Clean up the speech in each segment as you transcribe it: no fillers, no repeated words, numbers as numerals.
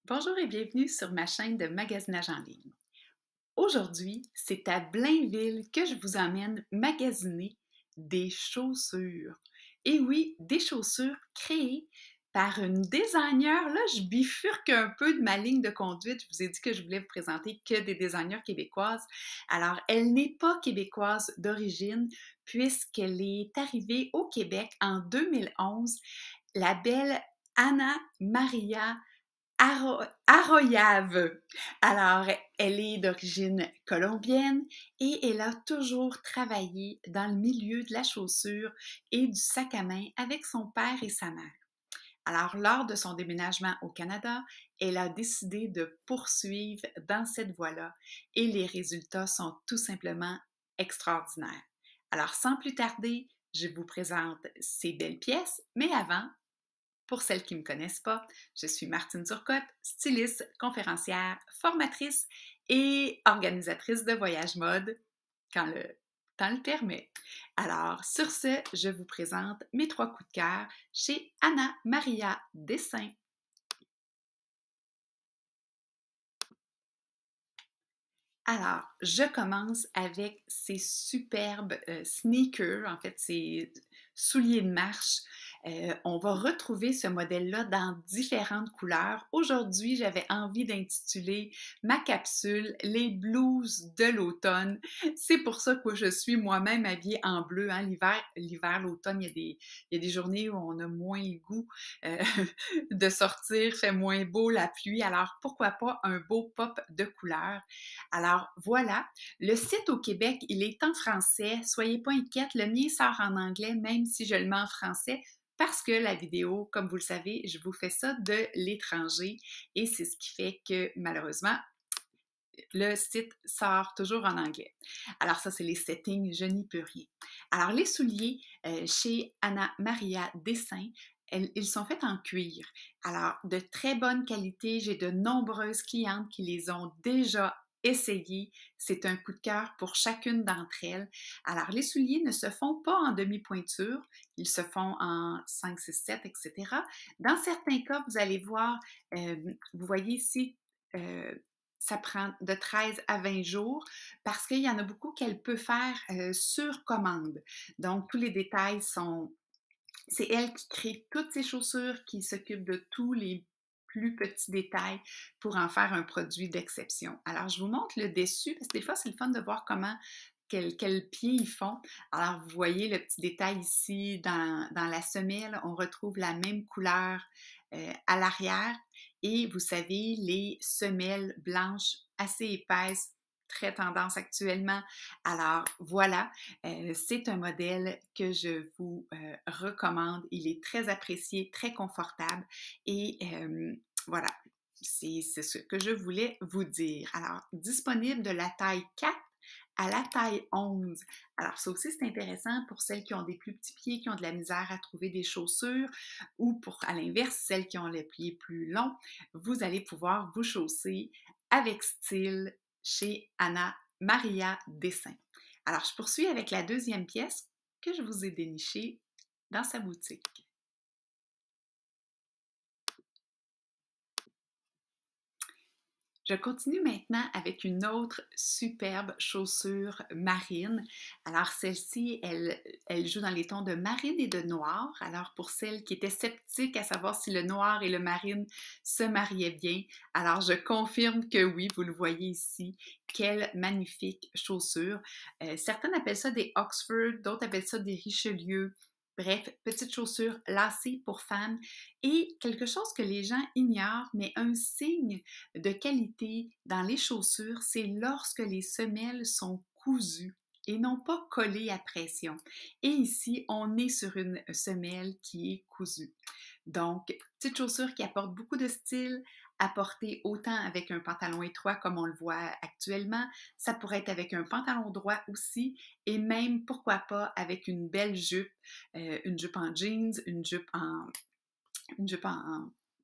Bonjour et bienvenue sur ma chaîne de magasinage en ligne. Aujourd'hui, c'est à Blainville que je vous emmène magasiner des chaussures. Et oui, des chaussures créées par une designer. Là, je bifurque un peu de ma ligne de conduite. Je vous ai dit que je voulais vous présenter que des designers québécoises. Alors, elle n'est pas québécoise d'origine puisqu'elle est arrivée au Québec en 2011. La belle Anna Maria Arroyave. Alors, elle est d'origine colombienne et elle a toujours travaillé dans le milieu de la chaussure et du sac à main avec son père et sa mère. Alors, lors de son déménagement au Canada, elle a décidé de poursuivre dans cette voie-là et les résultats sont tout simplement extraordinaires. Alors, sans plus tarder, je vous présente ces belles pièces, mais avant, pour celles qui ne me connaissent pas, je suis Martine Turcotte, styliste, conférencière, formatrice et organisatrice de voyage mode quand le temps le permet. Alors, sur ce, je vous présente mes 3 coups de cœur chez Anna Maria Dessin. Alors, je commence avec ces superbes sneakers, en fait, ces souliers de marche. On va retrouver ce modèle-là dans différentes couleurs. Aujourd'hui, j'avais envie d'intituler ma capsule «Les blues de l'automne». C'est pour ça que je suis moi-même habillée en bleu. Hein. L'hiver, l'automne, il y a des journées où on a moins le goût euh, de sortir, fait moins beau la pluie. Alors, pourquoi pas un beau pop de couleurs? Alors voilà, le site au Québec, il est en français. Soyez pas inquiètes, le mien sort en anglais, même si je le mets en français, parce que la vidéo, comme vous le savez, je vous fais ça de l'étranger et c'est ce qui fait que malheureusement, le site sort toujours en anglais. Alors ça, c'est les settings, je n'y peux rien. Alors les souliers chez Anna Maria Dessin, ils sont faits en cuir. Alors, de très bonne qualité, j'ai de nombreuses clientes qui les ont déjà essayés. C'est un coup de cœur pour chacune d'entre elles. Alors, les souliers ne se font pas en demi-pointure, ils se font en 5, 6, 7, etc. Dans certains cas, vous allez voir, vous voyez ici, euh, ça prend de 13 à 20 jours parce qu'il y en a beaucoup qu'elle peut faire sur commande. Donc, tous les détails sont... C'est elle qui crée toutes ces chaussures, qui s'occupe de tous les plus petits détails pour en faire un produit d'exception. Alors, je vous montre le dessus parce que des fois, c'est le fun de voir quel pied ils font. Alors, vous voyez le petit détail ici dans la semelle, on retrouve la même couleur à l'arrière et vous savez, les semelles blanches assez épaisses, très tendance actuellement. Alors voilà, c'est un modèle que je vous recommande. Il est très apprécié, très confortable et voilà, c'est ce que je voulais vous dire. Alors, disponible de la taille 4 à la taille 11. Alors, ça aussi, c'est intéressant pour celles qui ont des plus petits pieds, qui ont de la misère à trouver des chaussures, ou pour, à l'inverse, celles qui ont les pieds plus longs, vous allez pouvoir vous chausser avec style chez Anna Maria Dessin. Alors, je poursuis avec la deuxième pièce que je vous ai dénichée dans sa boutique. Je continue maintenant avec une autre superbe chaussure marine. Alors celle-ci, elle joue dans les tons de marine et de noir. Alors pour celles qui étaient sceptiques à savoir si le noir et le marine se mariaient bien, alors je confirme que oui, vous le voyez ici. Quelle magnifique chaussure. Certaines appellent ça des Oxford, d'autres appellent ça des Richelieu. Bref, petite chaussure lacée pour femmes et quelque chose que les gens ignorent, mais un signe de qualité dans les chaussures, c'est lorsque les semelles sont cousues et non pas collées à pression. Et ici, on est sur une semelle qui est cousue. Donc, petite chaussure qui apporte beaucoup de style, à porter autant avec un pantalon étroit comme on le voit actuellement, ça pourrait être avec un pantalon droit aussi, et même, pourquoi pas, avec une jupe en jeans, une jupe en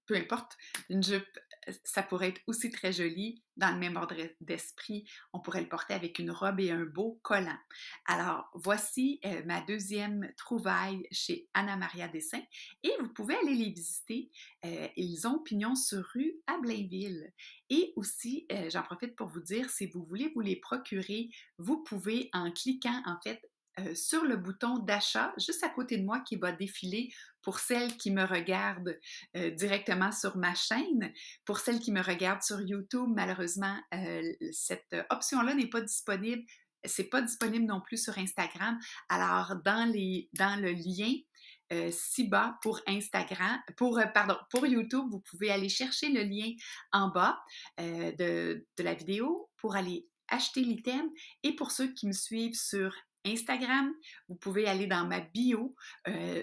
peu importe, une jupe ça pourrait être aussi très joli dans le même ordre d'esprit. On pourrait le porter avec une robe et un beau collant. Alors, voici ma deuxième trouvaille chez Anna Maria Dessin et vous pouvez aller les visiter. Ils ont pignon sur rue à Blainville. Et aussi, j'en profite pour vous dire, si vous voulez vous les procurer, vous pouvez en cliquant en fait sur le bouton d'achat juste à côté de moi qui va défiler pour celles qui me regardent directement sur ma chaîne. Pour celles qui me regardent sur YouTube, malheureusement, cette option-là n'est pas disponible. C'est pas disponible non plus sur Instagram. Alors, dans le lien ci-bas pour Instagram, pour YouTube, vous pouvez aller chercher le lien en bas de la vidéo pour aller acheter l'item. Et pour ceux qui me suivent sur Instagram, vous pouvez aller dans ma bio.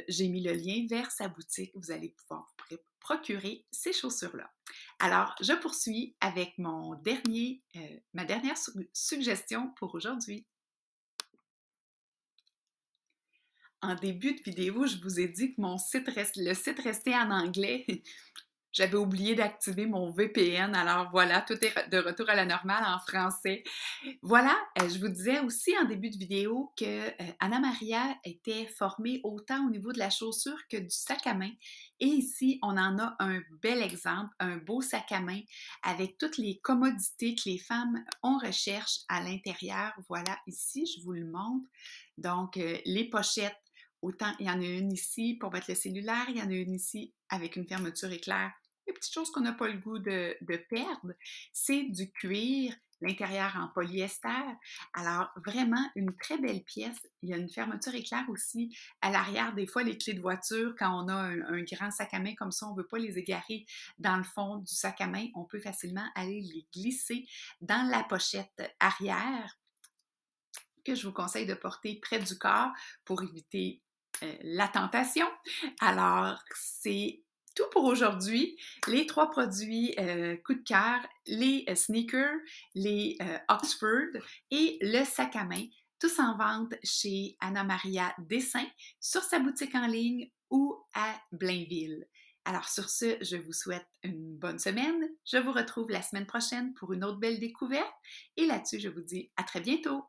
J'ai mis le lien vers sa boutique. Vous allez pouvoir vous procurer ces chaussures-là. Alors, je poursuis avec ma dernière suggestion pour aujourd'hui. En début de vidéo, je vous ai dit que le site restait en anglais. J'avais oublié d'activer mon VPN, alors voilà, tout est de retour à la normale en français. Voilà, je vous disais aussi en début de vidéo que Anna Maria était formée autant au niveau de la chaussure que du sac à main. Et ici, on en a un bel exemple, un beau sac à main avec toutes les commodités que les femmes on recherche à l'intérieur. Voilà, ici, je vous le montre. Donc, les pochettes, autant il y en a une ici pour mettre le cellulaire, il y en a une ici avec une fermeture éclair. Les petites choses qu'on n'a pas le goût de perdre, c'est du cuir, l'intérieur en polyester. Alors, vraiment, une très belle pièce. Il y a une fermeture éclair aussi à l'arrière. Des fois, les clés de voiture, quand on a un grand sac à main comme ça, on ne veut pas les égarer dans le fond du sac à main. On peut facilement aller les glisser dans la pochette arrière que je vous conseille de porter près du corps pour éviter la tentation. Alors, c'est tout pour aujourd'hui. Les 3 produits coup de cœur, les sneakers, les Oxford et le sac à main, tous en vente chez Anna Maria Dessin, sur sa boutique en ligne ou à Blainville. Alors sur ce, je vous souhaite une bonne semaine. Je vous retrouve la semaine prochaine pour une autre belle découverte. Et là-dessus, je vous dis à très bientôt.